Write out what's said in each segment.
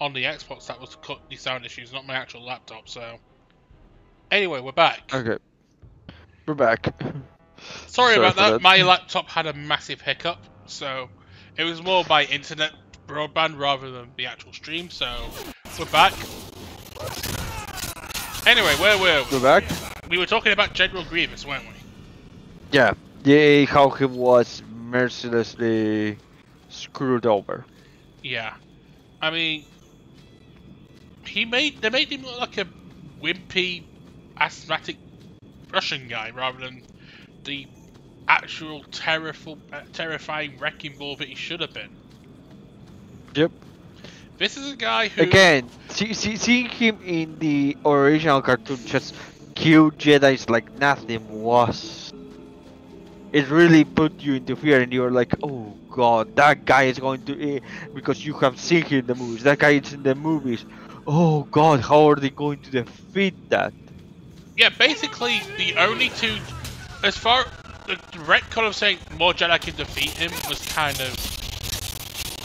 on the Xbox that was cut the sound issues, not my actual laptop. So anyway, we're back. Okay, we're back. Sorry about that. My laptop had a massive hiccup, so it was more by internet broadband rather than the actual stream. So we're back. Anyway, where were we? We're back. We were talking about General Grievous, weren't we? Yeah, how he was mercilessly screwed over. Yeah, I mean, they made him look like a wimpy, asthmatic Russian guy rather than the actual terrifying wrecking ball that he should have been. Yep. This is a guy who... Again, seeing him in the original cartoon just kill Jedis like nothing was... It really put you into fear and you're like, oh god, that guy is going to... because you have seen him in the movies, that guy is in the movies. Oh god, how are they going to defeat that? Yeah, basically the only two... As far... The retcon of saying more Jedi can defeat him was kind of...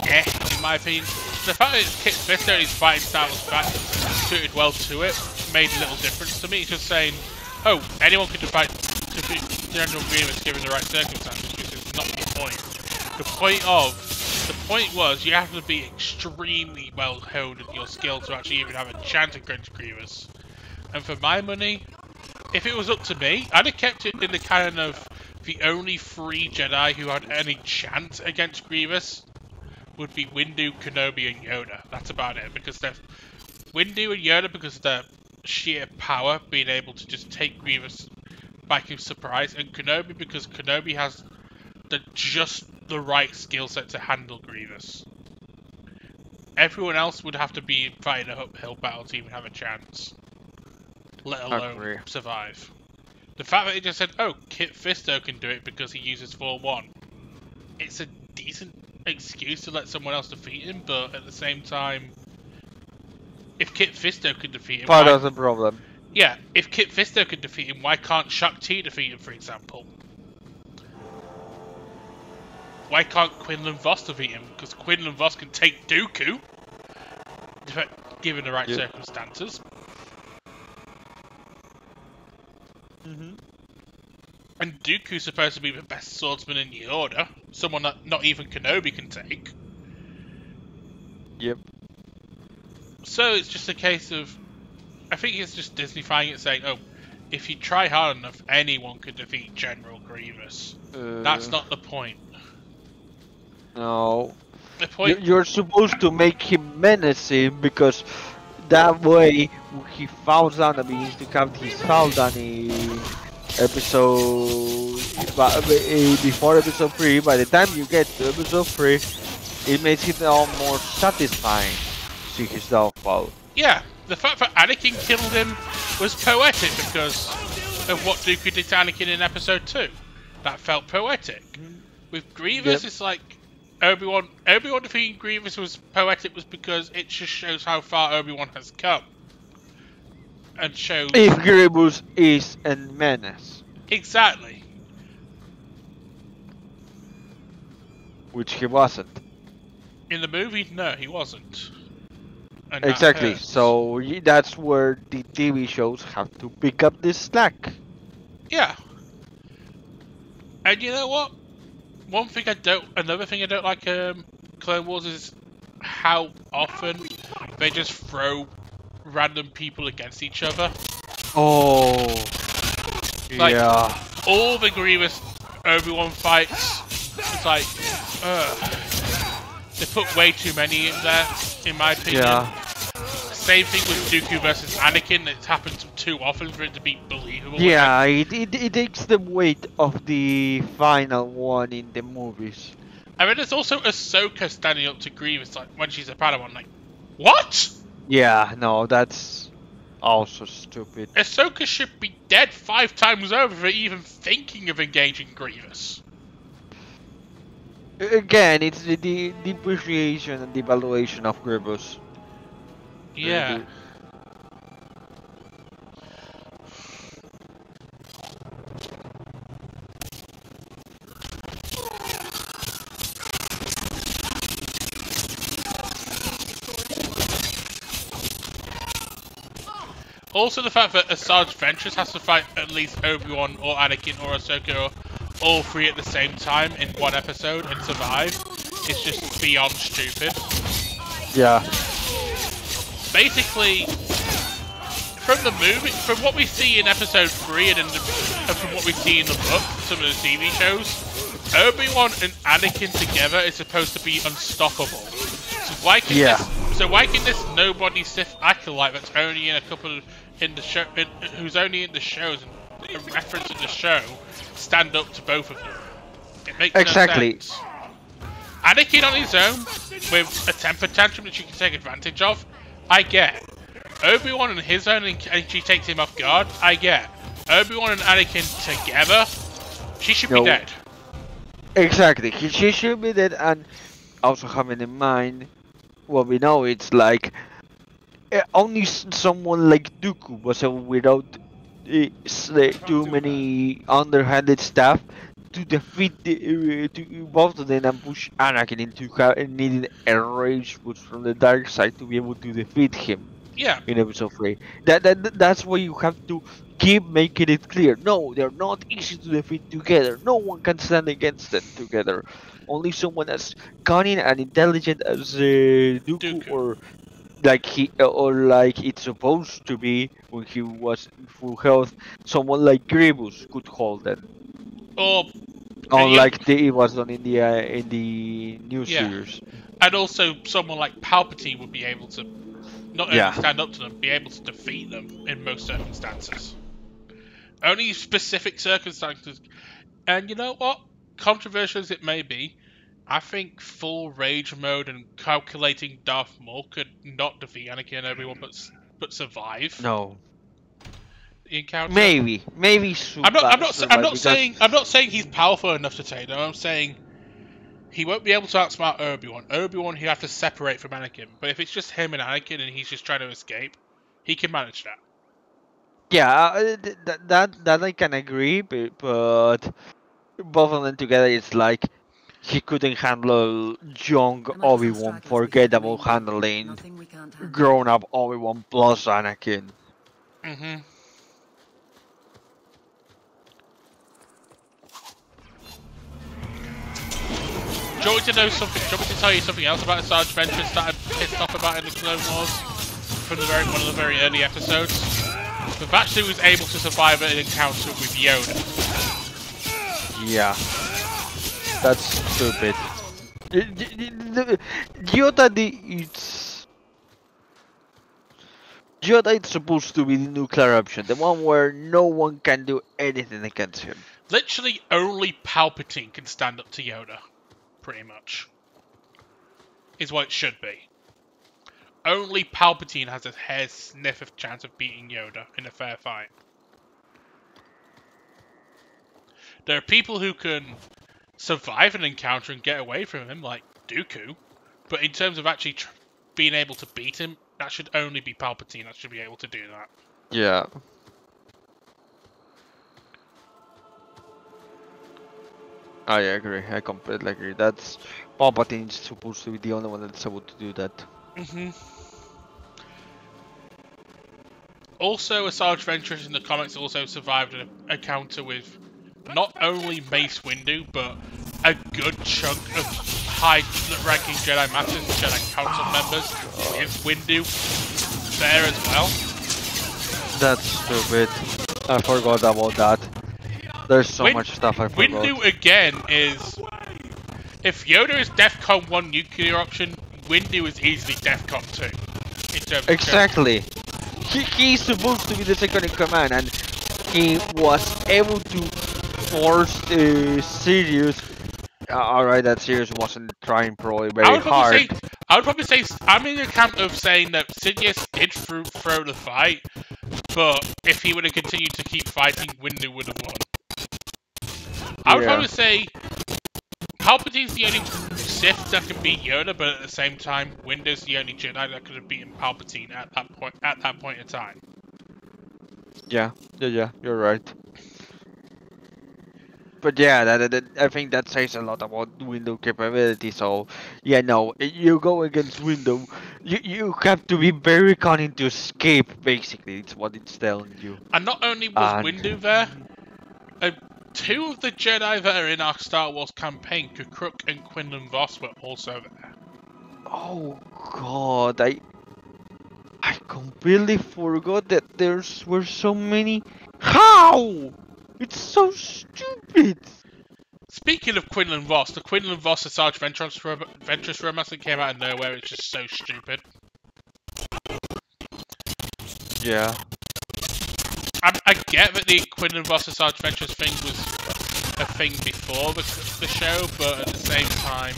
in my opinion. The fact that Kit Fisto and his fighting style was back suited well to it made a little difference to me. It's just saying, oh, anyone can defeat General Grievous given the right circumstances, which is not the point. The point was you have to be extremely well honed in your skill to actually even have a chance against Grievous. And for my money, if it was up to me, I'd have kept it in the canon of the only 3 Jedi who had any chance against Grievous would be Windu, Kenobi, and Yoda. That's about it, because they're Windu and Yoda because of their sheer power, being able to just take Grievous back in surprise, and Kenobi because Kenobi has just the right skill set to handle Grievous. Everyone else would have to be fighting an uphill battle to even have a chance, let alone survive. The fact that it just said, oh, Kit Fisto can do it because he uses Form 1, it's a decent excuse to let someone else defeat him, but at the same time, if Kit Fisto could defeat him... Part of the problem. Yeah, if Kit Fisto could defeat him, why can't Shakti defeat him, for example? Why can't Quinlan Voss defeat him? Because Quinlan Voss can take Dooku, given the right circumstances. And Dooku's supposed to be the best swordsman in the Order, someone that not even Kenobi can take. Yep. So it's just a case of, I think it's just Disneyfying it, saying, oh, if you try hard enough, anyone could defeat General Grievous. That's not the point. No. The point... You're supposed to make him menacing, because that way he falls down and begins to count his fall down in before episode 3. By the time you get to episode 3, it makes it all more satisfying to see his downfall. Yeah, the fact that Anakin killed him was poetic because of what Dooku did to Anakin in episode 2. That felt poetic. With Grievous, it's like Obi-Wan defeating Grievous was poetic was because it just shows how far Obi-Wan has come. And shows... If Grievous is a menace. Exactly. Which he wasn't. In the movie, no, he wasn't. And exactly, so that's where the TV shows have to pick up this slack. Yeah. And you know what? Another thing I don't like Clone Wars is how often they just throw random people against each other. Oh, like, yeah. All the Grievous Obi-Wan fights, it's like, they put way too many in there, in my opinion. Yeah. Same thing with Dooku versus Anakin, it's happened too often for it to be believable. Yeah, it takes the weight of the final one in the movies. I mean, there's also Ahsoka standing up to Grievous, like, when she's a Padawan, like, what? Yeah, no, that's also stupid. Ahsoka should be dead 5 times over for even thinking of engaging Grievous. Again, it's the depreciation and devaluation of Grievous. Yeah. Also, the fact that Asajj Ventress has to fight at least Obi-Wan or Anakin or Ahsoka or all three at the same time in one episode and survive is just beyond stupid. Yeah. Basically, from the movie, from what we see in episode 3 and from what we see in the book, some of the TV shows, Obi-Wan and Anakin together is supposed to be unstoppable. So why can this nobody Sith acolyte that's only in a couple in the show, who's only in the shows and a reference in the show, stand up to both of them? It makes no sense. Anakin on his own, with a temper tantrum that you can take advantage of, I get. Obi-Wan on his own and she takes him off guard, I get. Obi-Wan and Anakin together, she should be dead. Exactly, she should be dead, and also having in mind what we know, it's like only someone like Dooku was able, without too many underhanded stuff, to defeat to both of them and push Anakin into needing a rage boost from the dark side to be able to defeat him. Yeah. In episode 3. That's why you have to keep making it clear. No, they're not easy to defeat together. No one can stand against them together. Only someone as cunning and intelligent as Dooku, or like it's supposed to be when he was in full health. Someone like Grievous could hold them. Or unlike it was done in the new series. And also someone like Palpatine would be able to not only stand up to them, be able to defeat them in most circumstances. Only specific circumstances. And you know what? Controversial as it may be, I think full rage mode and calculating Darth Maul could not defeat Anakin and Obi-Wan, but survive. No. The encounter. Maybe. I'm not saying he's powerful enough to take them. I'm saying he won't be able to outsmart Obi-Wan. Obi-Wan, he'll have to separate from Anakin. But if it's just him and Anakin and he's just trying to escape, he can manage that. Yeah, that I can agree, but both of them together, it's like he couldn't handle young Obi-Wan, forget about handling grown-up Obi-Wan plus Anakin. Mm-hmm. Do you want me to know something? Do you want me to tell you something else about Asajj Ventress that I'm pissed off about in the Clone Wars from one of the very early episodes? The fact that he was able to survive an encounter with Yoda. Yeah, that's stupid. Yoda is supposed to be the nuclear option, the one where no one can do anything against him. Literally, only Palpatine can stand up to Yoda. Pretty much. Is what it should be. Only Palpatine has a hair's sniff of chance of beating Yoda in a fair fight. There are people who can survive an encounter and get away from him, like Dooku, but in terms of actually being able to beat him, that should only be Palpatine that should be able to do that. Yeah. I agree. I completely agree. That's Palpatine's supposed to be the only one that's able to do that. Mm-hmm. Also, Asajj Ventress in the comics also survived an encounter with not only Mace Windu, but a good chunk of high-ranking Jedi Masters and Jedi Council members with Windu there as well. That's stupid. I forgot about that. There's so much stuff I forgot. Windu again is... If Yoda is DEFCON 1 nuclear option, Windu is easily DEFCON 2. Exactly. He's supposed to be the second in command, and he was able to force Sidious. Alright, that Sidious wasn't trying probably very hard. I would probably say I'm in the camp of saying that Sidious did throw the fight, but if he would have continued to keep fighting, Windu would have won. I would probably say Palpatine's the only Sith that can beat Yoda, but at the same time, Windu's the only Jedi that could have beaten Palpatine at that point in time. Yeah, you're right. But yeah, I think that says a lot about window capability. So yeah, no, you go against window, you have to be very cunning to escape. Basically, it's what it's telling you. And not only was Windu there, And uh, two of the Jedi that are in our Star Wars campaign, Kukruk and Quinlan Voss, were also there. oh god, I completely forgot that were so many. How? It's so stupid. Speaking of Quinlan Voss, the Quinlan Voss and Sarge Ventress romance that came out of nowhere is just so stupid. Yeah. I get that the Quinlan Voss and Sarge Ventress thing was a thing before the show, but at the same time...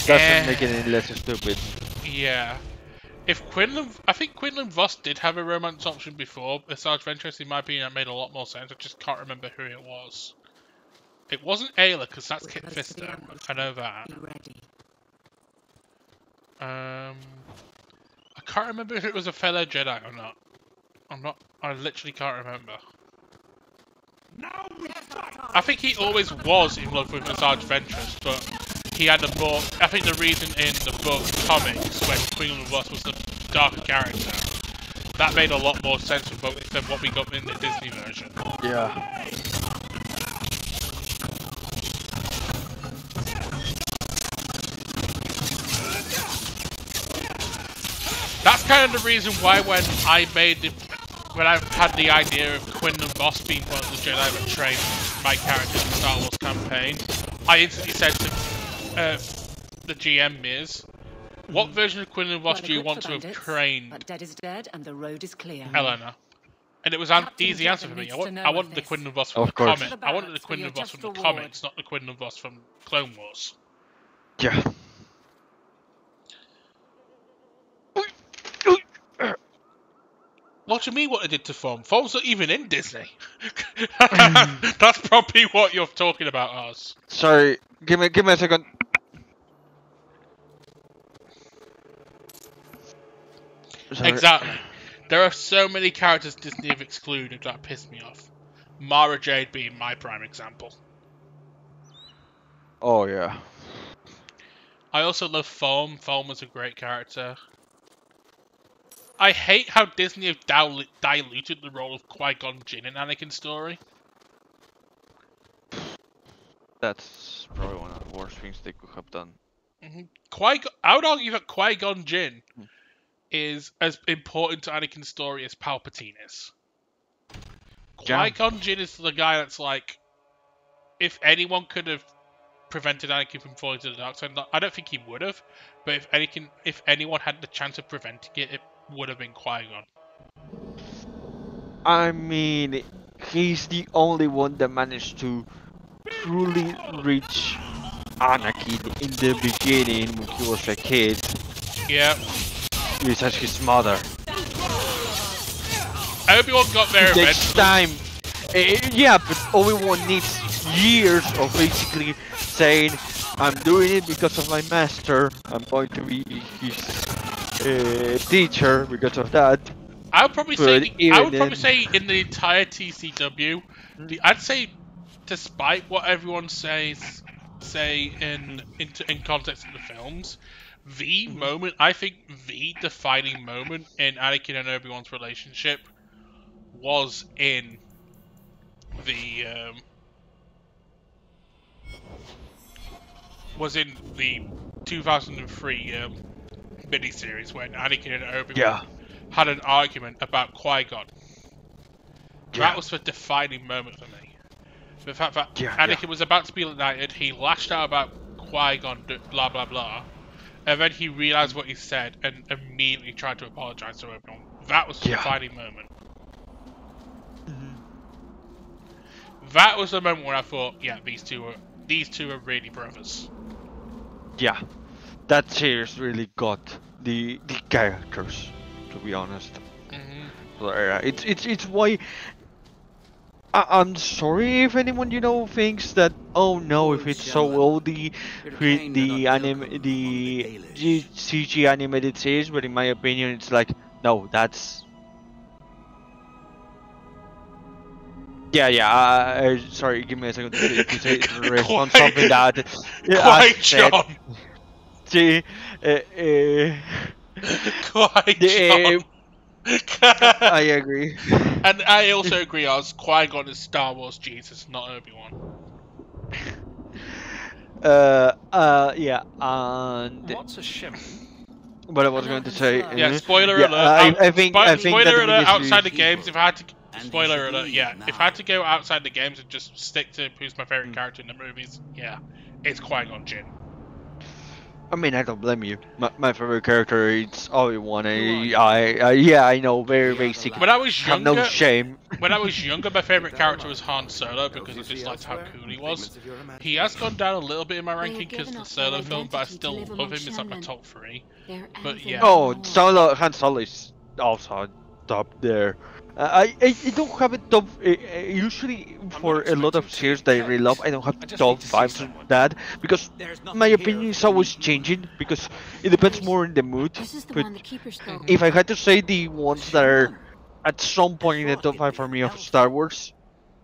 Doesn't make it any less stupid. Yeah. I think Quinlan Voss did have a romance option before the Sarge Ventress. In my opinion, that made a lot more sense. I just can't remember who it was. It wasn't Ayla, because that's Kit Fisto. I know that. I can't remember if it was a fellow Jedi or not. I literally can't remember. I think he always was in love with the Sarge Ventress, but he had a more... I think the reason in the book comics, when Quinlan Voss was the darker character, that made a lot more sense than what we got in the Disney version. Yeah. That's kind of the reason why when I had the idea of Quinlan Voss being one of the Jedi that trained my character in the Star Wars campaign, I instantly said to the GM Miz, what version of Quinlan Voss do you want to have trained but dead is dead and the road is clear. Eleanor? And it was an easy answer for me. I wanted the Quinlan Voss from the comics. I wanted the Quinlan Voss from the comics, not the Quinlan Voss from Clone Wars. Yeah. What do you mean what they did to Thom? Thom's not even in Disney. That's probably what you're talking about, Oz. Sorry, give me a second. Sorry. Exactly. There are so many characters Disney have excluded that piss me off. Mara Jade being my prime example. Oh yeah. I also love Thom. Thom was a great character. I hate how Disney have diluted the role of Qui-Gon Jinn in Anakin's story. That's probably one of the worst things they could have done. I would argue that Qui-Gon Jinn is as important to Anakin's story as Palpatine is. Qui-Gon Jinn is the guy that's like, if anyone could have prevented Anakin from falling to the dark side, I don't think he would have, but if anyone had the chance of preventing it, it would have been Qui-Gon. I mean, he's the only one that managed to truly reach Anakin in the beginning when he was a kid. Yeah. Besides his mother. Obi-Wan got there eventually. It takes time. Yeah, but Obi-Wan needs years of basically saying, I'm doing it because of my master. I'm going to be his teacher because of that. I would probably say in the entire TCW, I'd say, despite what everyone say in context of the films, the moment, I think the defining moment in Anakin and Obi-Wan's relationship was in the 2003 miniseries when Anakin and Obi-Wan had an argument about Qui-Gon. That was the defining moment for me. The fact that Anakin was about to be knighted, he lashed out about Qui-Gon, blah blah blah, and then he realized what he said and immediately tried to apologize to Obi-Wan. That was the defining moment. That was the moment when I thought, yeah, these two are really brothers. Yeah, that series really got the characters, to be honest. It's why I'm sorry if anyone thinks that, oh no, if it's so old the CG animated series, but in my opinion it's like, no, that's Yeah. Sorry, give me a second to respond Quite- something that. Quite said. John. See, Quite the, John. I agree. And I also agree, as Qui-Gon is Star Wars Jesus, not Obi-Wan. Yeah, and What's a shimmer? what I was going to say. Yeah, spoiler yeah, alert. I think that spoiler the alert biggest outside the reason- games. If I had to, And spoiler he's alert. the Yeah, lead if I had now. to go outside the games and just stick to who's my favorite character in the movies, yeah, it's Qui-Gon Jinn. I mean, I don't blame you. My favorite character is Obi-Wan. you? I know, very The other basic. lad. When I was Have younger, no shame. when I was younger, my favorite character was Han Solo because I just liked how cool he was. He has gone down a little bit in my ranking because of the Solo film, but I still love him. It's like my top 3. But yeah. Oh, Han Solo is also top there. I don't have a top. Usually, for a lot of series that I really love, I don't have top 5 of that because my opinion is always changing because it depends more on the mood. This is the But one the keeper spoke. if I had to say the ones that are at some point in the top 5 for me of Star Wars,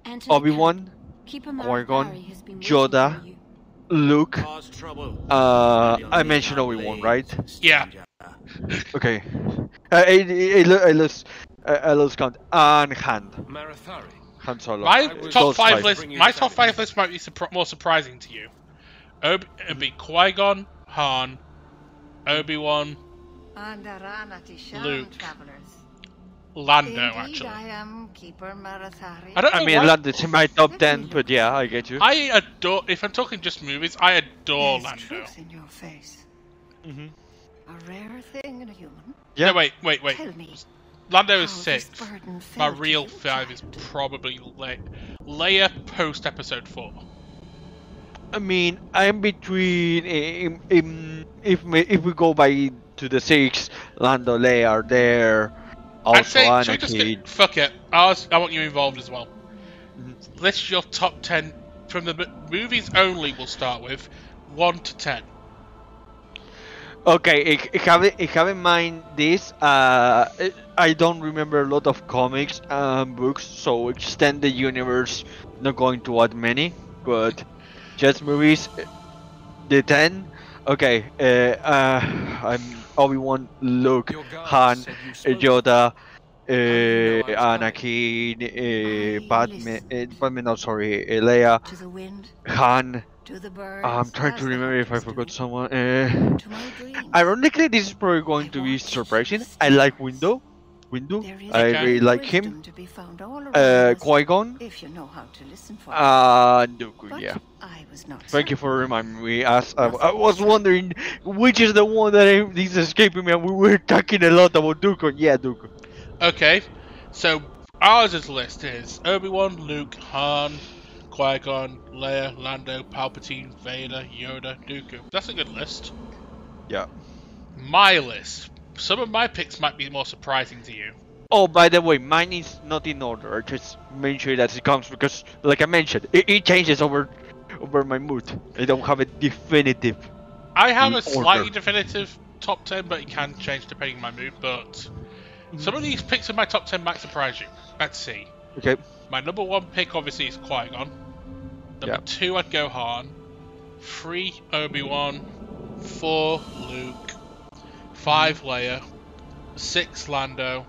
And to the Obi-Wan, camp, Keeper Qui-Gon, Marthari has been waiting Yoda, for you. Luke. Cause trouble. I mentioned Obi-Wan, right? Yeah. Okay. I lost count. And Marathari. Han Solo. My was- top Those 5 five. list. My top 5 list might be more surprising to you. It'd be Qui-Gon, Han, Obi-Wan, Luke. Lando. Indeed, Actually, I am Keeper Marathari. I don't know I mean, why. Lando's in my top 10, but yeah, I get you. I adore. If I'm talking just movies, I adore There's Lando. truth in your face. Mhm. A rare thing in a human. Yeah. No, wait. Tell me, Lando is how 6. this burden My fell to real you, 5 is child. probably Leia post Episode 4. I mean, I'm between. If we go by to the 6, Lando, Leia are there. I'd Also, say, should we just Anakin. get, fuck it. I want you involved as well. List your top 10 from the movies only. We'll start with 1 to 10. Okay, I have in mind this. I don't remember a lot of comics and books, so extended universe not going to add many, but just movies. The 10. Okay, I'm Obi-Wan, Luke, Your guard Han, said you spoke. Yoda, know I was Anakin, Padme, listen. Padme, no, sorry, Leia, To the wind, Han. to the birds. I'm trying as to the remember if I hunters do. forgot someone. To my dreams. Ironically, this is probably going to be surprising. I like Windu. There is I Okay. really like wisdom him. to be found all around us, Qui-Gon. if you know how to listen for it. Dooku, But yeah. I was not. Thank you for reminding me. As I was wondering which is the one that is escaping me, and we were talking a lot about Dooku. Yeah, Dooku. Okay, so ours list is Obi-Wan, Luke, Han, Qui-Gon, Leia, Lando, Palpatine, Vader, Yoda, Dooku. That's a good list. Yeah. My list. Some of my picks might be more surprising to you. Oh, by the way, mine is not in order. I just make sure that it comes because, like I mentioned, it changes over my mood. I don't have a definitive. I have a In slightly order. definitive top 10, but it can change depending on my mood. But some of these picks in my top 10 might surprise you. Let's see. Okay. My number 1 pick obviously is Qui-Gon. Number Yeah. 2, I'd go Han. 3, Obi-Wan. 4, Luke. 5, Leia. 6, Lando.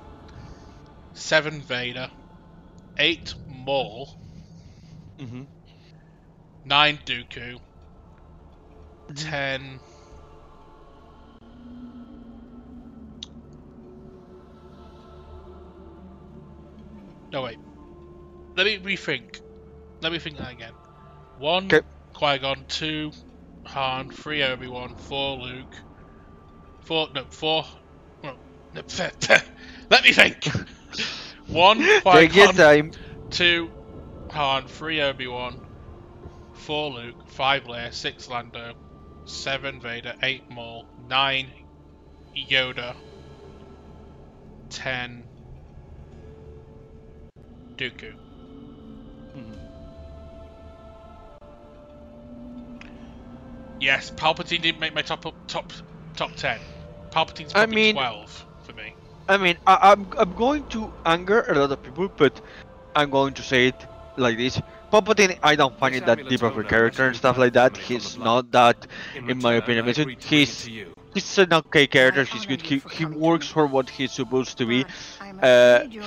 7, Vader. 8, Maul. Mhm. 9, Dooku. 10. No, wait. Let me rethink. Let me think that again. 1, Okay. Qui-Gon. 2, Han. 3, Obi-Wan. 4, Luke. 4, well, no, let me think. 1, Take your Qui-Gon. time. 2, Han. 3, Obi-Wan. 4, Luke. 5, Leia. 6, Lando. 7, Vader. 8, Maul. 9, Yoda. 10, Dooku. Yes, Palpatine didn't make my top 10. Palpatine's I probably mean- 12 for me. I mean, I'm going to anger a lot of people, but I'm going to say it. like this. Palpatine, I don't find it that deep of a character and stuff like that. He's not that, in my opinion. He's an okay character. He's good. He works for what he's supposed to be.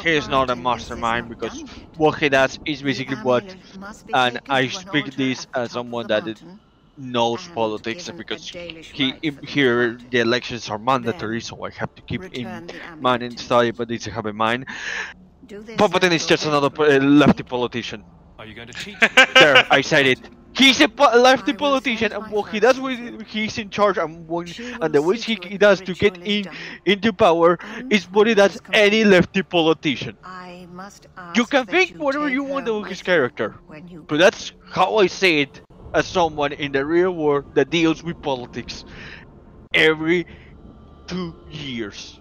He's not a mastermind because what he does is basically what, and I speak this as someone that knows politics because here the elections are mandatory, so I have to keep in mind and study, but this I have in mind. Palpatine is just another lefty politician. Are you going to teach There, I said it. He's a lefty politician, and what he does when he's in charge, and the ways he does to get into power is what he does any lefty politician. You can think whatever you want of his character, but that's how I say it as someone in the real world that deals with politics every 2 years.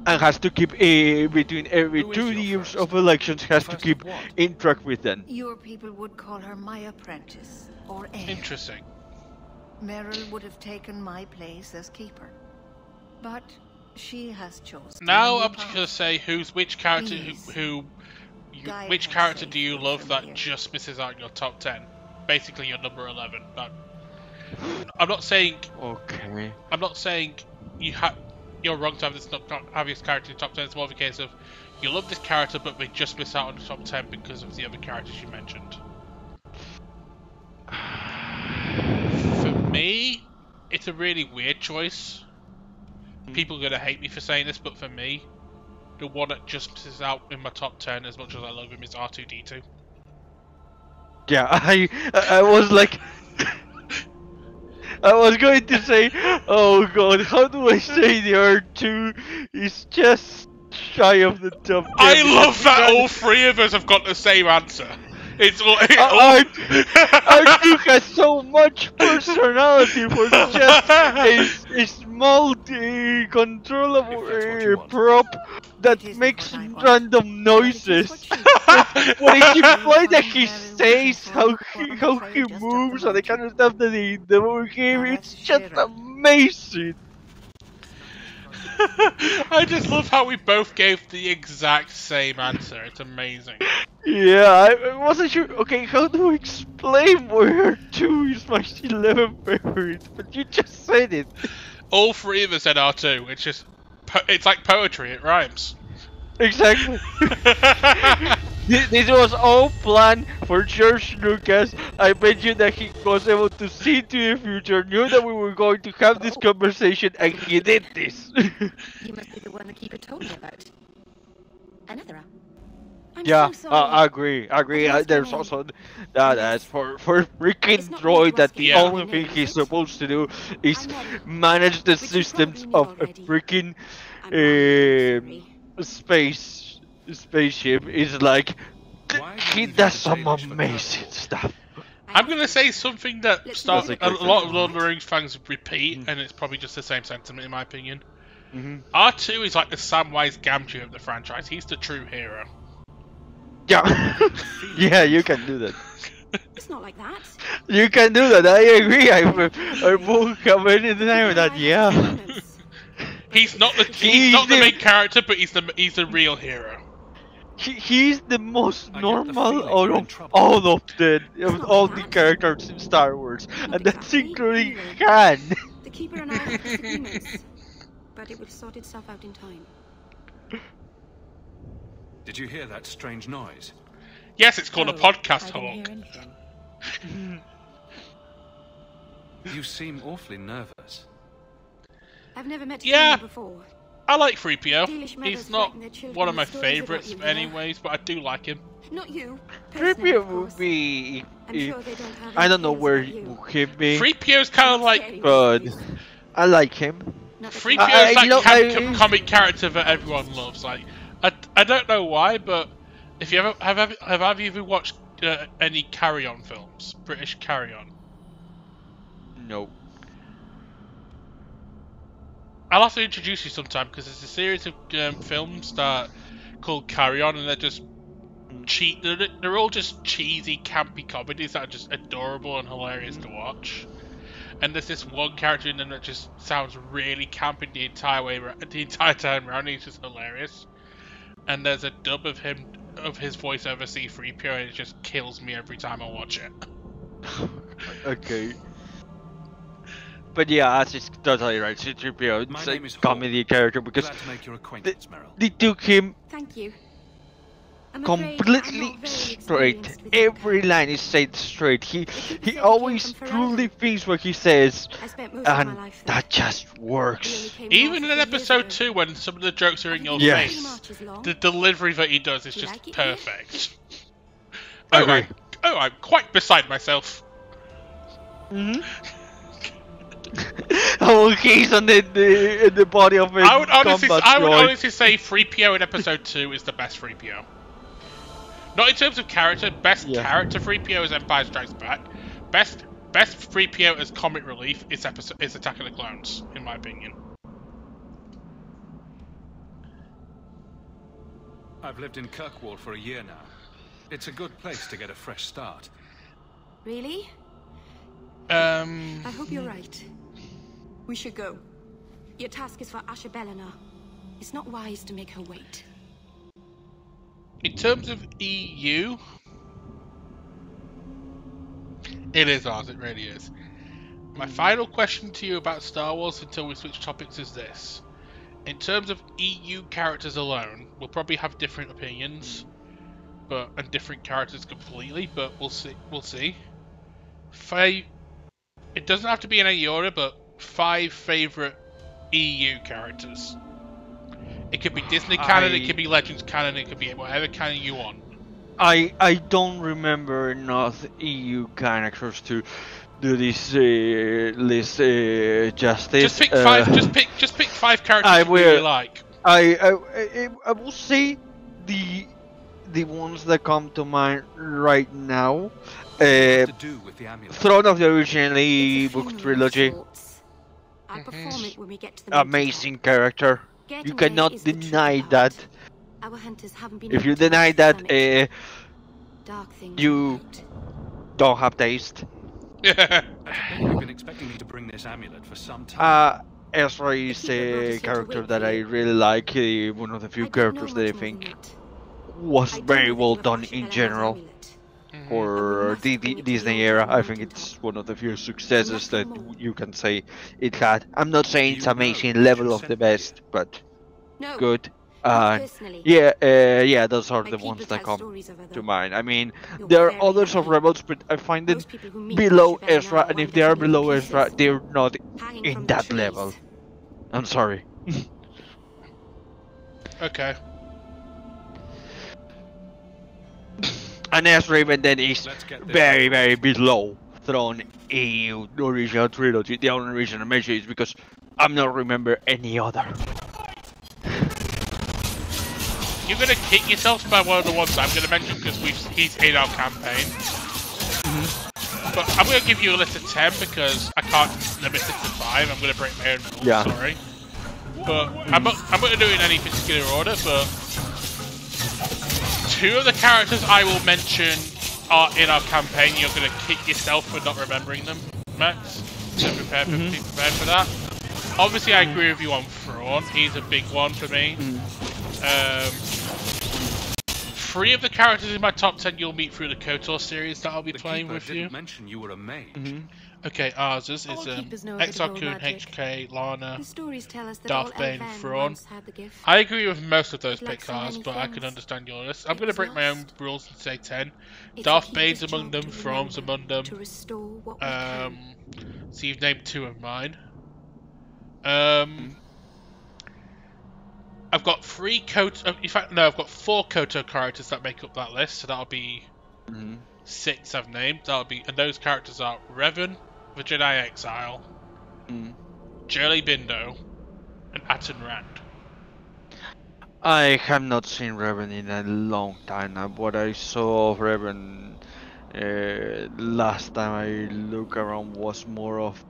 And has to keep between every 2 years of elections, has to keep in track with them. Your people would call her my apprentice or heir. Interesting. Meryl would have taken my place as keeper, but she has chosen. Now I'm just gonna say which character which character do you love that just misses out in your top 10? Basically, your number 11. I'm not saying. Okay. I'm not saying you're wrong to have this not have this character in the top 10. It's more of a case of you love this character, but they just miss out on the top 10 because of the other characters you mentioned. For me, it's a really weird choice. People are gonna hate me for saying this, but for me, the one that just misses out in my top 10, as much as I love him, is R2-D2. Yeah, I was like, I was going to say, oh god, how do I say the R2 is just shy of the top 10? I love that all three of us have got the same answer. It's all. R2 has so much personality for just a small controllable prop that makes random noises. When he implies that he says, how he moves, and the kind of stuff that he does here, it's just amazing. I just love how we both gave the exact same answer. It's amazing. Yeah, I wasn't sure. Okay, how do I explain why R2 is my 11th favorite? But you just said it. All three of us said R2. It's just, it's like poetry. It rhymes. Exactly. This was all planned for George Lucas. I bet you that he was able to see to the future, knew that we were going to have this conversation, and he did this. You must be the one the keeper told me about. Another. Yeah, I agree. There's also that as for freaking droid that the only thing he's supposed to do is manage the systems of a freaking spaceship. Is like he does some amazing stuff. I'm gonna say something that a lot of Lord of the Rings fans repeat, and it's probably just the same sentiment in my opinion. R2 is like the Samwise Gamgee of the franchise. He's the true hero. Yeah, yeah, you can do that. It's not like that. You can do that. I agree. I won't have any deny with that. Yeah. He's not the main character, but he's the real hero. He's the most normal out of all the characters in Star Wars, and that's including Han. The keeper and I have disagreements, but it will sort itself out in time. Did you hear that strange noise? Yes, it's called a podcast hawk. You seem awfully nervous. I've never met him before. I like 3PO. He's not one of my favourites anyways, but I do like him. Not you. 3PO would be... I don't know where he'd be. 3PO's kind of like... Good. I like him. 3PO's like comic character that everyone loves. Like, I don't know why, but if you ever have either of you watched any Carry On films? British Carry On? No. I'll have to introduce you sometime because there's a series of films that called Carry On, and they're just they're all just cheesy, campy comedies that are just adorable and hilarious to watch. And there's this one character in them that just sounds really campy the entire time around. He's just hilarious. And there's a dub of him of his voiceover C-3PO, and it just kills me every time I watch it. Okay. But yeah, as it's totally right, C-3PO, My it's name a is comedy character because Glad to make your acquaintance, Meryl. they took him Thank you. I'm afraid I'm completely not very straight. experienced with Every Yoga. line is said straight. He said he he always came from truly Ferrari. thinks what he says, I spent most of my and life there. that just We only works. came Even north in a few years episode ago. 2, when some of the jokes are in your Yes. face, the delivery that he does is Do you just like it here? perfect. Agree. I'm quite beside myself. Mm-hmm. Oh, he's on the body of a I would honestly combat droid. say 3PO in episode 2 is the best 3PO. Not in terms of character, best Yeah. character 3PO is Empire Strikes Back. Best 3PO as comic relief is Attack of the Clones, in my opinion. I've lived in Kirkwall for a year now. It's a good place to get a fresh start. Really? I hope you're right. We should go. Your task is for Asha Bellinar. It's not wise to make her wait. In terms of EU, it is ours, it really is. My final question to you about Star Wars until we switch topics is this. In terms of EU characters alone, we'll probably have different opinions, and different characters completely, but we'll see. It doesn't have to be in any order, but 5 favourite EU characters. It could be Disney canon, it could be Legends canon, it could be whatever canon you want. I don't remember enough EU characters to do this list justice. Just pick 5. Just pick 5 characters I you really will. like. I will say the ones that come to mind right now. To do with the amulet. Throne of the originally It's a book funeral of trilogy. sorts. I'll perform it when we get to the Amazing character. Getaway You cannot is the true deny part. that. Our hunters haven't been If you able to deny reach that, the summit. Dark things you- about. don't have taste. You've been expecting me to bring this amulet for some time. Ezra is keeper brought us a here to character wait that for I you. really like. One of the few I don't know characters much that I more think than that. was I do very know well that you have done Asha in Bellinar's general amulet. for must the bring it to Disney the era. altar I and think mount it's it. one of the few successes that Nothing more. you can say it had. I'm not saying Do it's you know amazing who level of the sent best, but No, good. not personally. Yeah, those are My the people ones that tell come stories of her, to though. mind. I mean, You're there are very others of lucky. Rebels, but I find them Most people who meet below Asha Bellinar Ezra, and if wind they up are in little below Ezra, pieces, they're not hanging in from the that trees. level. I'm sorry. Okay. And Ezra even then is Let's get this very, over very with. below Throne EU original trilogy. The only reason I mention it is because I'm not remember any other. You're gonna kick yourself by one of the ones I'm gonna mention because he's in our campaign. But I'm gonna give you a list of 10 because I can't limit it to 5. I'm gonna break my own rules. Yeah. Sorry. But I'm gonna do it in any particular order. But 2 of the characters I will mention are in our campaign. You're gonna kick yourself for not remembering them, Max. So be prepared for that. Obviously, I agree with you on Thrawn. He's a big one for me. 3 of the characters in my top 10 you'll meet through the KOTOR series that I'll be The playing keeper with didn't you. mention you were a mage. Okay, ours is All keepers know a bit of Exar old Kun, magic. HK, Lana, The stories tell us that Darth all Bane, Elven Thrawn. once had the gift. I agree with most of those Like picks, so ours, many but I can things, understand your list. I'm it going to was break my own lost. rules and say 10. It's Darth a Bane's keeper's among job them, to Thrawn's remember, among them. to restore what we can. So you've named 2 of mine. I've got 3 KOTOR. In fact, no, I've got 4 KOTOR characters that make up that list. So that'll be 6 I've named. And those characters are Revan, the Jedi Exile, Jurley Bindo, and Atan Rand. I have not seen Revan in a long time. Now, what I saw of Revan last time I looked around was more of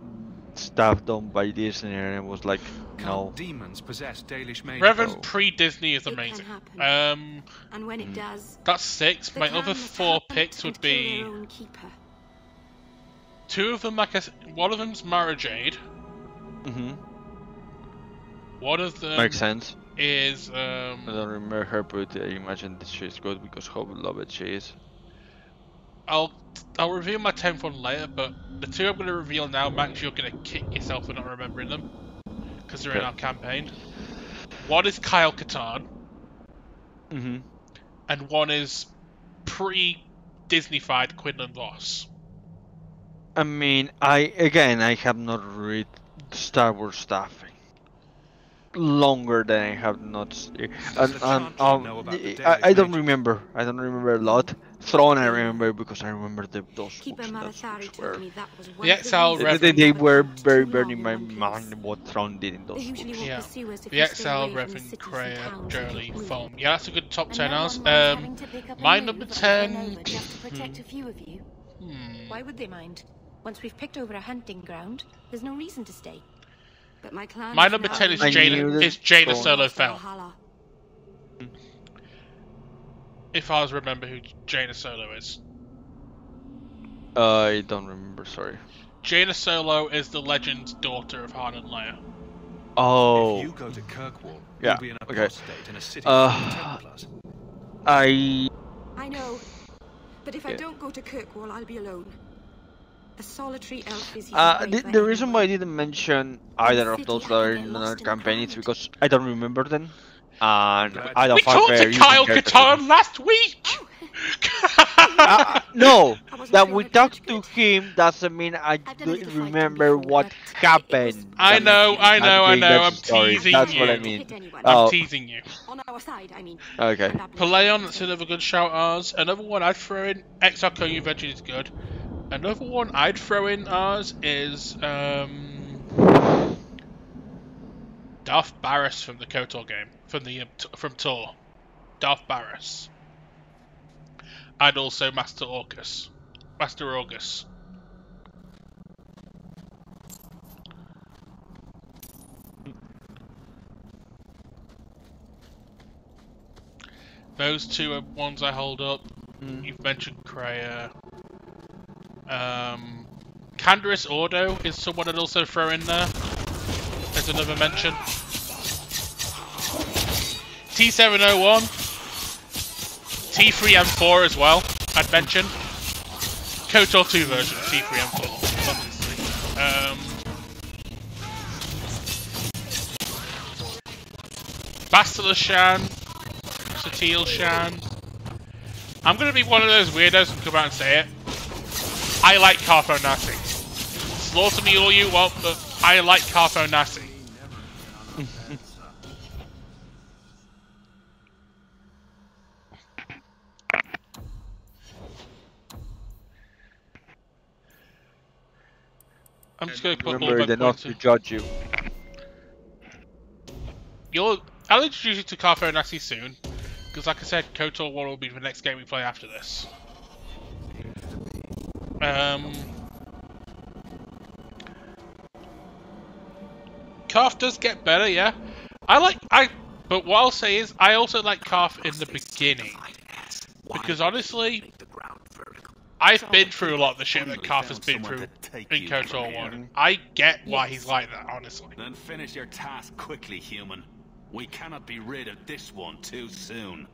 stuff done by Disney, and it was like, no. Can't demons possess Dalish mages? Revan pre-Disney is It amazing. can Um, And when it does, that's 6. the My clan other must 4 hunt picks and would kill be their own keeper. 2 of them. One of them's Mara Jade. One of them Makes sense. is I don't remember her, but I imagine that she's good because how beloved she is. I'll reveal my 10th one later, but the two I'm going to reveal now, Max, you're going to kick yourself for not remembering them because they're in our campaign. One is Kyle Katarn, and one is pre-Disney-fied Quinlan Voss. I mean, I have not read Star Wars stuff longer than I have not. I don't remember. I don't remember a lot. Thrawn I remember because I remember those books. Were the Exile they were very burning my mind what Thrawn did in those books. Yeah. The Exile, Revan, Kreia, Jolie, Foam. Yeah, that's a good top 10 hours. My number 10. Why would they mind? Once we've picked over a hunting ground, there's no reason to stay. But my number 10 is Jaina Solo Fell. If I was remember who Jaina Solo is. I don't remember, sorry. Jaina Solo is the legend's daughter of Han and Leia. Oh. If you go to Kirkwall, yeah, you'll be in a okay. state in a city full of Templars. I know, but if I don't go to Kirkwall, I'll be alone. A solitary elf is the reason why I didn't mention either of those that are in another campaign is because I don't remember them. And I don't find very to Kyle Katarn last week! No! That we talked to him doesn't mean I don't remember what happened. I know. I'm teasing you. That's what I mean. I'm teasing you. On our side, I mean. Okay. Paleon, that's another good shout ours. Another one I'd throw in, Exile Koyu Veggie is good. Another one I'd throw in ours is Darth Barriss from the KOTOR game, from Tor. Darth Barriss. And also Master Orgus. Those two are ones I hold up. You've mentioned Kreia. Canderous Ordo is someone I'd also throw in there. There's another mention. T701. T3M4 as well, I'd mention. KOTOR 2 version of T3M4, obviously. Bastila Shan. Satil Shan. I'm gonna be one of those weirdos and come out and say it. I like Carfo Nassi. Slaughter me all you want, but I like Carfo Nassi. I'm just going to put remember enough to judge you. I'll introduce you to Carfo Nassi soon, because like I said, KOTOR 1 will be the next game we play after this. Carf does get better, yeah. But what I'll say is, I also like Carf in the beginning, because honestly, I've been through a lot of the shit that Carf has been through in KOTOR 1. I get why he's like that, honestly. Then finish your task quickly, human. We cannot be rid of this one too soon.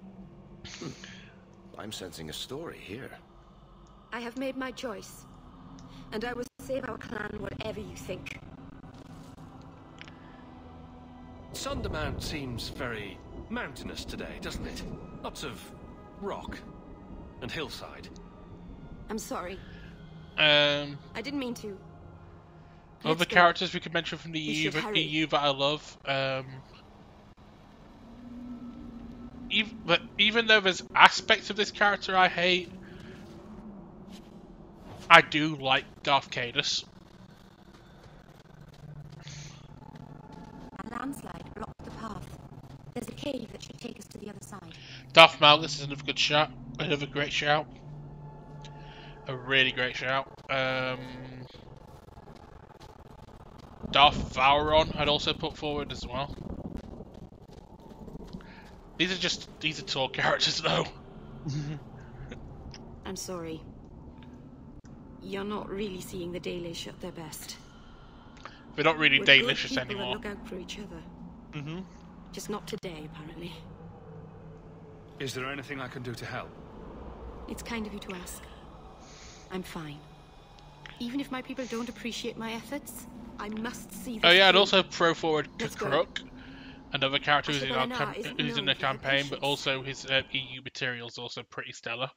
I'm sensing a story here. I have made my choice, and I will save our clan whatever you think. Sundermount seems very mountainous today, doesn't it? Lots of rock and hillside. I'm sorry. I didn't mean to. Other characters we could mention from the EU that I love. Even though there's aspects of this character I hate, I do like Darth Caedus. A landslide blocked the path. There's a cave that should take us to the other side. Darth Malgus is another good shout. Another great shout. A really great shout. Darth Vauron I'd also put forward as well. These are Tor characters though. I'm sorry. You're not really seeing the Dalish at their best. They're not really We're Dalicious good people anymore. that look out for each other. Just not today, apparently. Is there anything I can do to help? It's kind of you to ask. I'm fine. Even if my people don't appreciate my efforts, I must see this. Oh yeah, I'd through. also throw forward Let's go. Kruk, another character who's in, our Ashebelena isn't who's in known the for her campaign, but patience. also his EU material is also pretty stellar.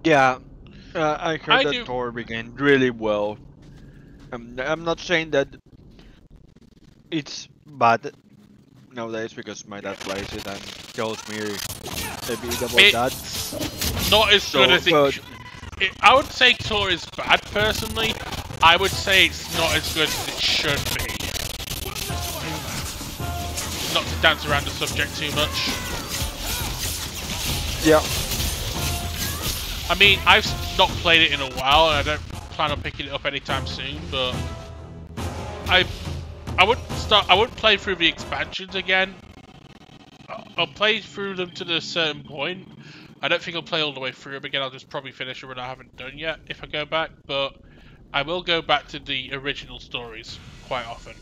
Yeah, I heard I that do- Thor began really well. I'm not saying that it's bad nowadays because my dad plays it and tells me a bit about that. It's not as So, good as but- I would say Tor is bad personally. I would say it's not as good as it should be. Not to dance around the subject too much. Yeah. I mean, I've not played it in a while, and I don't plan on picking it up anytime soon. But I wouldn't play through the expansions again. I'll play through them to a certain point. I don't think I'll play all the way through them again. I'll just probably finish a run I haven't done yet if I go back. But I will go back to the original stories quite often.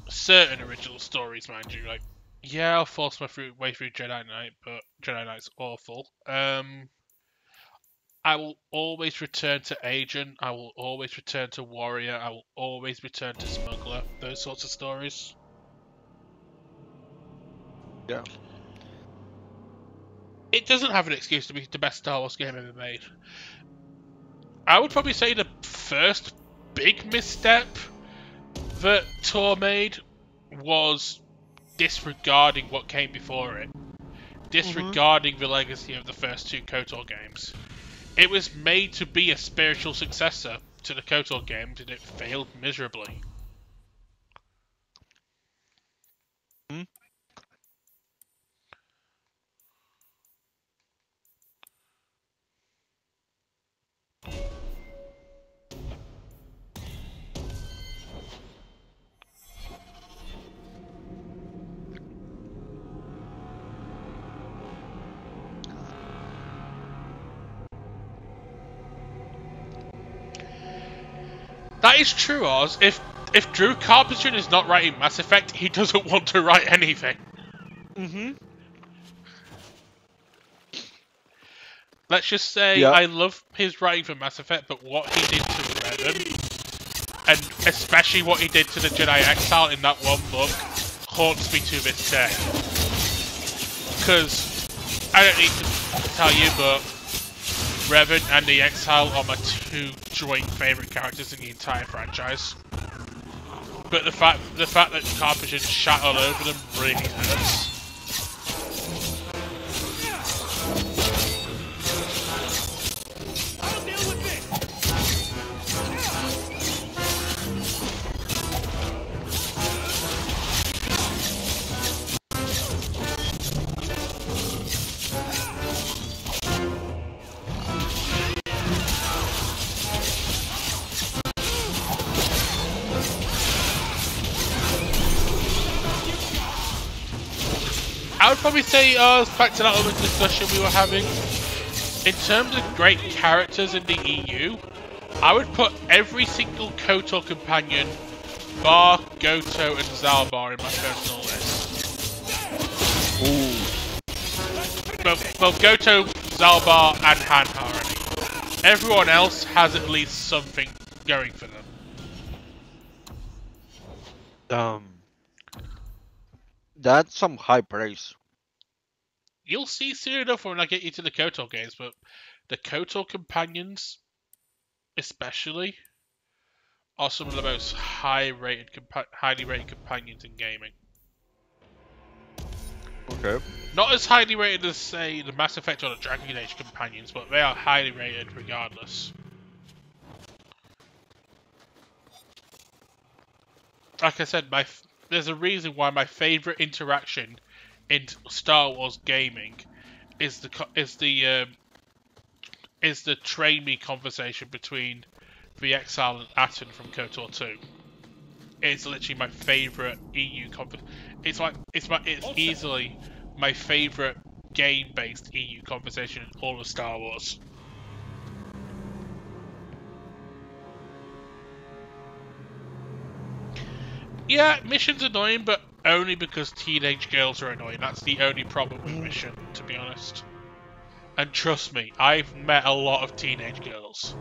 Certain original stories, mind you. Like, yeah, I'll force my way through Jedi Knight, but Jedi Knight's awful. I will always return to Agent. I will always return to Warrior. I will always return to Smuggler. Those sorts of stories. Yeah. It doesn't have an excuse to be the best Star Wars game ever made. I would probably say the first big misstep that Tor made was disregarding what came before it. Disregarding the legacy of the first two KOTOR games. It was made to be a spiritual successor to the KOTOR games, and it failed miserably. That is true, Oz. If Drew Carpenter is not writing Mass Effect, he doesn't want to write anything. Let's just say I love his writing for Mass Effect, but what he did to Revan, and especially what he did to the Jedi Exile in that one book, haunts me to this day. Because, I don't need to tell you, but Revan and the Exile are my two joint favourite characters in the entire franchise. But the fact that Carpenter shat all over them really hurts. I would probably say, back to that other discussion we were having, in terms of great characters in the EU, I would put every single KOTOR companion, bar Goto and Zalbar, in my personal list. Ooh. Both Goto, Zalbar, and Han already. Everyone else has at least something going for them. That's some high praise. You'll see soon enough when I get you to the KOTOR games, but the KOTOR companions, especially, are some of the most highly rated companions in gaming. Okay. Not as highly rated as, say, the Mass Effect or the Dragon Age companions, but they are highly rated regardless. Like I said, there's a reason why my favourite interaction in Star Wars gaming is the train me conversation between the Exile and Atten from KOTOR 2. It's literally my favourite EU conference. It's easily my favourite game-based EU conversation in all of Star Wars. Yeah, mission's annoying, but only because teenage girls are annoying. That's the only problem with mission, to be honest. And trust me, I've met a lot of teenage girls.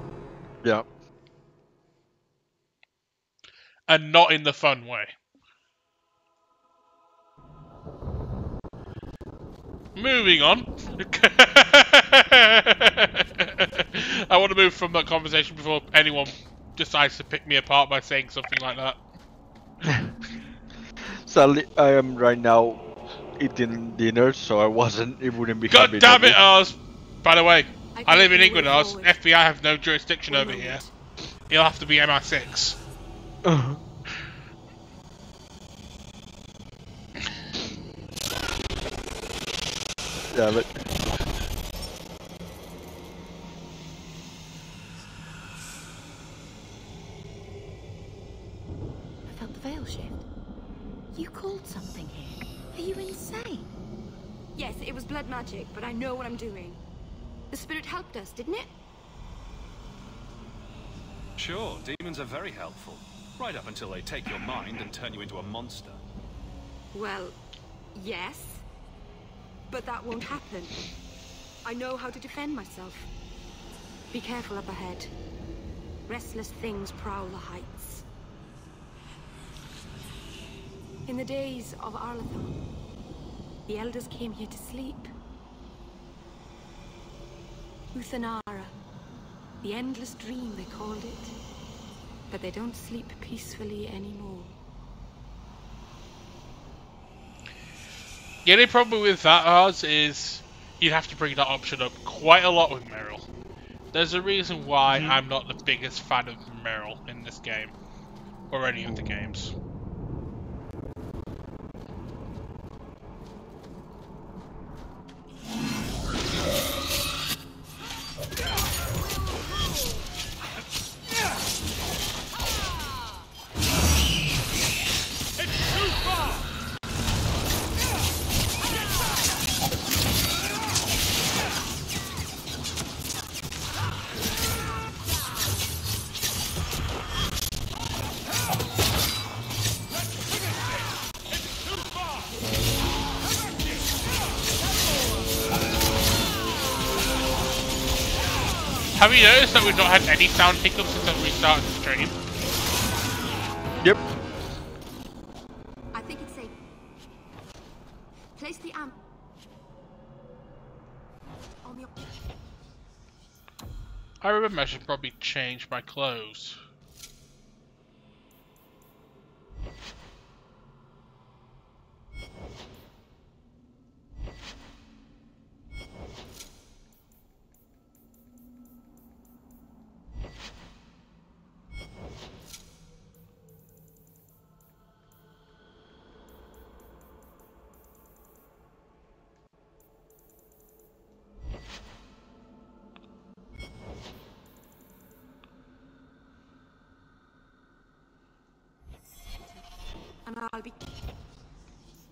Yeah. And not in the fun way. Moving on. I want to move from that conversation before anyone decides to pick me apart by saying something like that. Sadly, I am right now eating dinner, so I wouldn't be God happy. damn it, Oz! By the way, I live in think England, we Oz. will FBI have no jurisdiction One over moment. here. You'll have to be MI6. Damn it. I felt the veil shift. You called something here. Are you insane? Yes, it was blood magic, but I know what I'm doing. The spirit helped us, didn't it? Sure, demons are very helpful. Right up until they take your mind and turn you into a monster. Well, yes. But that won't happen. I know how to defend myself. Be careful up ahead. Restless things prowl the heights. In the days of Arlathon, the elders came here to sleep. Uthanara, the endless dream they called it. But they don't sleep peacefully anymore. The only problem with that, Oz, is you'd have to bring that option up quite a lot with Meryl. There's a reason why I'm not the biggest fan of Meryl in this game, or any of the games. Have you noticed that we've not had any sound hiccups since we started the stream? Yep. I think it's safe. Place the amp on the... I remember I should probably change my clothes. And I'll be...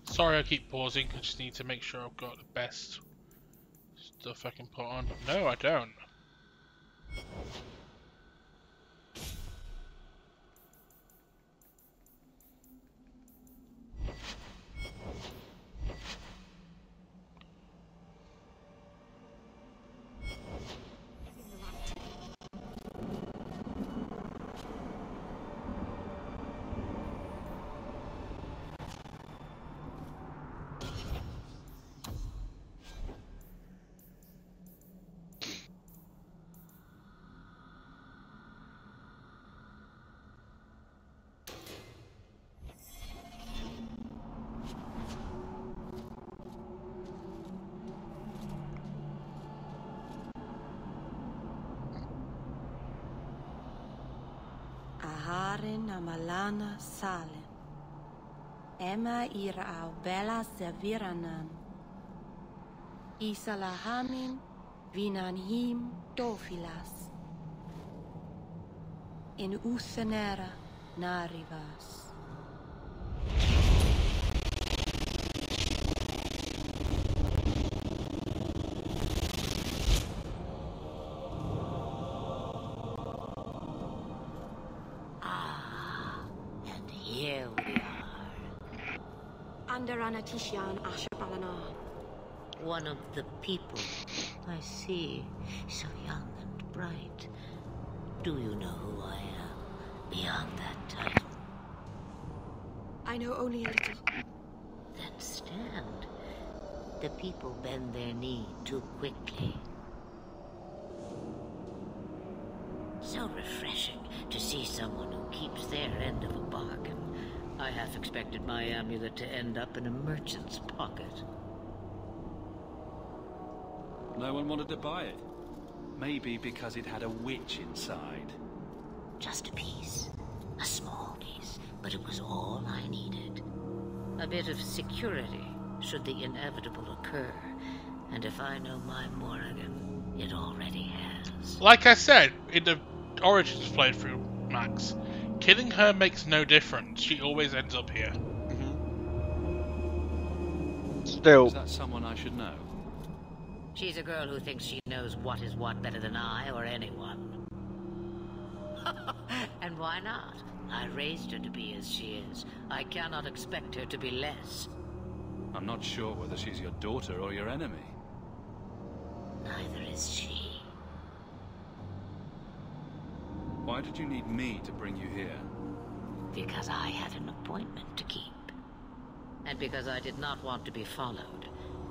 Sorry I keep pausing, I just need to make sure I've got the best stuff I can put on. No, I don't. Aharin amalana salen. Emma ira au bella zaviranan. Isalahamin vinanhim dofilas. In Uthanera narivas. One of the people. I see. So young and bright. Do you know who I am beyond that title? I know only a little. Then stand. The people bend their knee too quickly. So refreshing to see someone who keeps their end of a bargain. I half expected my amulet to end up in a merchant's pocket. No one wanted to buy it. Maybe because it had a witch inside. Just a piece. A small piece. But it was all I needed. A bit of security, should the inevitable occur. And if I know my Morrigan, it already has. Like I said, in the Origins playthrough, Max, killing her makes no difference. She always ends up here. Still. Is that someone I should know? She's a girl who thinks she knows what is what better than I or anyone. And why not? I raised her to be as she is. I cannot expect her to be less. I'm not sure whether she's your daughter or your enemy. Neither is she. Why did you need me to bring you here? Because I had an appointment to keep. And because I did not want to be followed,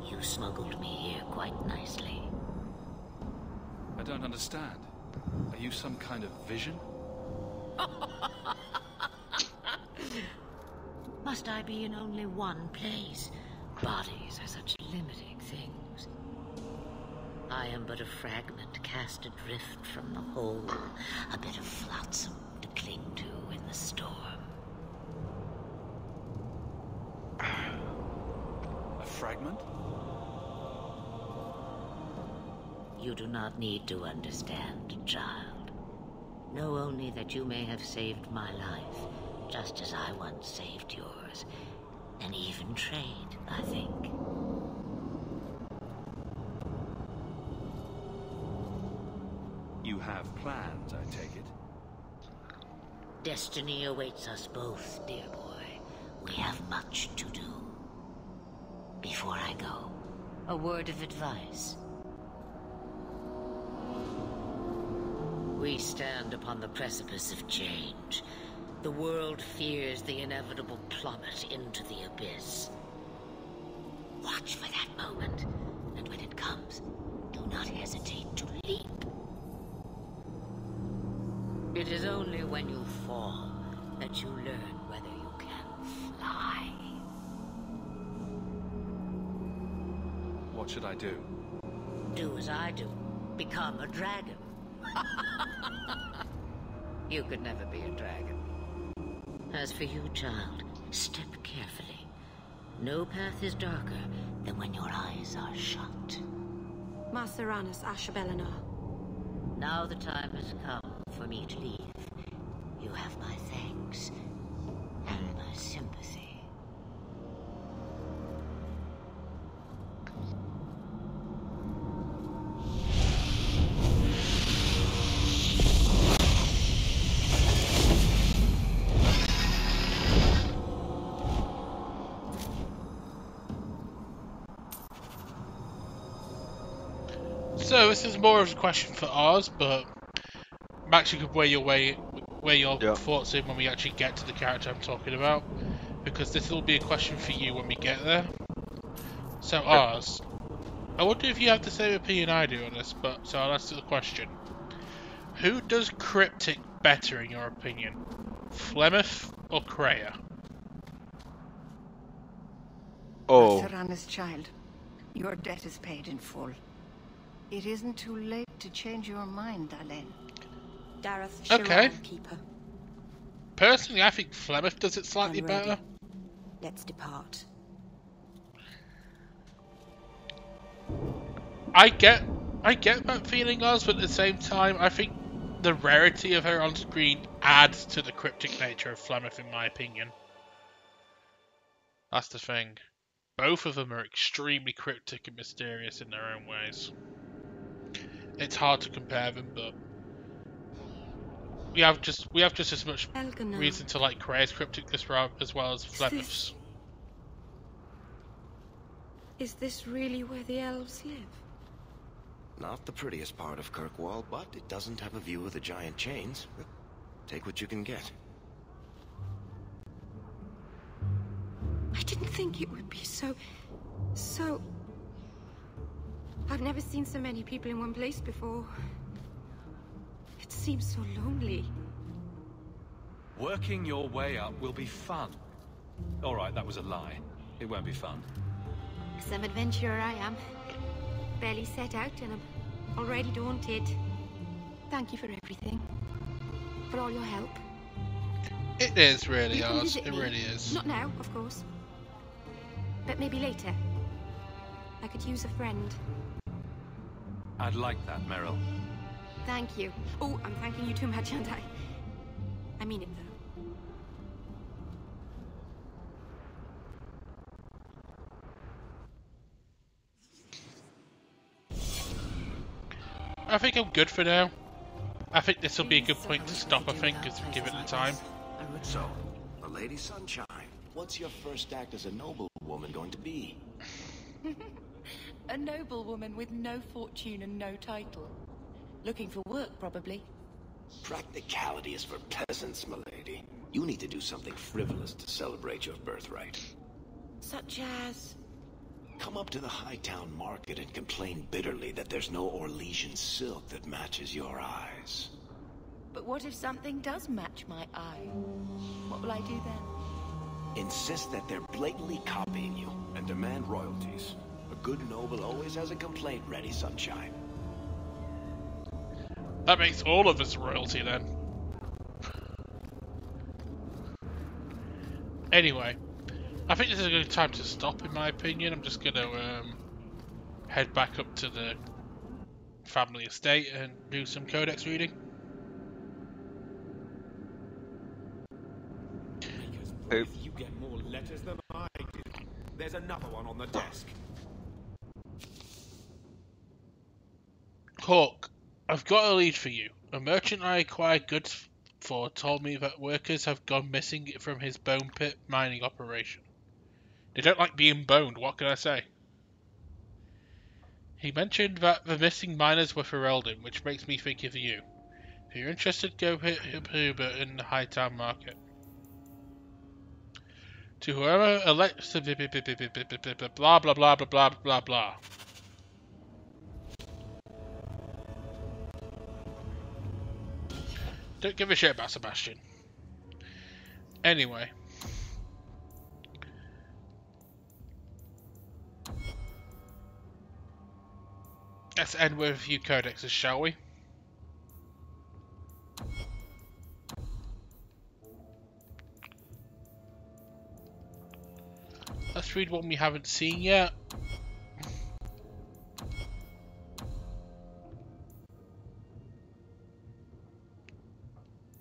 you smuggled me here quite nicely. I don't understand. Are you some kind of vision? Must I be in only one place? Bodies are such limiting things. I am but a fragment cast adrift from the whole, a bit of flotsam to cling to in the storm. A fragment? You do not need to understand, child. Know only that you may have saved my life, just as I once saved yours. And even trade, I think. You have plans, I take it? Destiny awaits us both, dear boy. We have much to do. Before I go, a word of advice. We stand upon the precipice of change. The world fears the inevitable plummet into the abyss. Watch for that moment, and when it comes, do not hesitate to leap. It is only when you fall that you learn whether you can fly. What should I do? Do as I do. Become a dragon. You could never be a dragon. As for you, child, step carefully. No path is darker than when your eyes are shut. Maceranus Ashabelina. Now the time has come for me to leave. You have my thanks and my sympathy. So this is more of a question for ours, but Max, you could weigh your thoughts in when we actually get to the character I'm talking about, because this will be a question for you when we get there. So ours, I wonder if you have the same opinion I do on this, but so I'll ask you the question: who does Cryptic better in your opinion, Flemeth or Kreia? Oh. Maceranus, child, your debt is paid in full. It isn't too late to change your mind, Dalen. Dareth Okay. Shiran, Keeper. Personally, I think Flemeth does it slightly I'm ready. better. Let's depart. I get that feeling, Oz, but at the same time, I think the rarity of her on screen adds to the cryptic nature of Flemeth, in my opinion. That's the thing. Both of them are extremely cryptic and mysterious in their own ways. It's hard to compare them, but we have just as much Elgana. reason to like Kreia's crypticness as well as Flemeth's. Is this really where the elves live? Not the prettiest part of Kirkwall, but it doesn't have a view of the giant chains. Take what you can get. I didn't think it would be so... I've never seen so many people in one place before. It seems so lonely. Working your way up will be fun. Alright, that was a lie. It won't be fun. Some adventurer I am. Barely set out and I'm already daunted. Thank you for everything. For all your help. It is really You can ours. visit It me. really is. Not now, of course. But maybe later. I could use a friend. I'd like that, Meryl. Thank you. Oh, I'm thanking you too much, aren't I? I mean it, though. I think I'm good for now. I think this will be a good point to stop, I think, because we give it the time. So, the Lady Sunshine, what's your first act as a noblewoman going to be? A noblewoman with no fortune and no title. Looking for work, probably. Practicality is for peasants, milady. You need to do something frivolous to celebrate your birthright. Such as... Come up to the Hightown market and complain bitterly that there's no Orlesian silk that matches your eyes. But what if something does match my eye? What will I do then? Insist that they're blatantly copying you and demand royalties. A good noble always has a complaint ready, Sunshine. That makes all of us royalty then. Anyway, I think this is a good time to stop, in my opinion. I'm just going to head back up to the family estate and do some codex reading. If you get more letters than I do, there's another one on the desk. Hawk, I've got a lead for you. A merchant I acquired goods for told me that workers have gone missing from his bone pit mining operation. They don't like being boned, what can I say? He mentioned that the missing miners were Ferelden, which makes me think of you. If you're interested, go hit Hubert in the Hightown market. To whoever elects blah blah blah blah blah blah blah. Don't give a shit about Sebastian. Anyway. Let's end with a few codexes, shall we? Let's read one we haven't seen yet.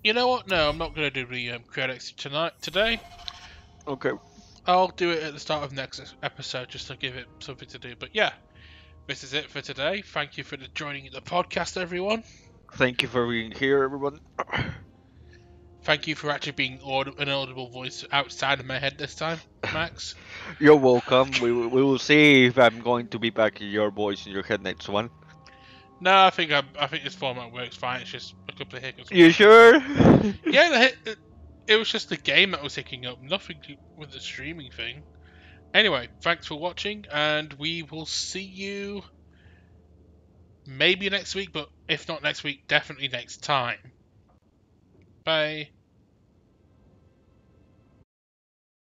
You know what? No, I'm not going to do the codex today. Okay. I'll do it at the start of next episode just to give it something to do. But yeah, this is it for today. Thank you for joining the podcast, everyone. Thank you for being here, everyone. Thank you for actually being an audible voice outside of my head this time, Max. You're welcome. We will see if I'm going to be back in your voice in your head next one. No, I think this format works fine. It's just a couple of hiccups. You sure? Yeah, it was just the game that was hiccupping up. Nothing with the streaming thing. Anyway, thanks for watching, and we will see you maybe next week, but if not next week, definitely next time. Bye.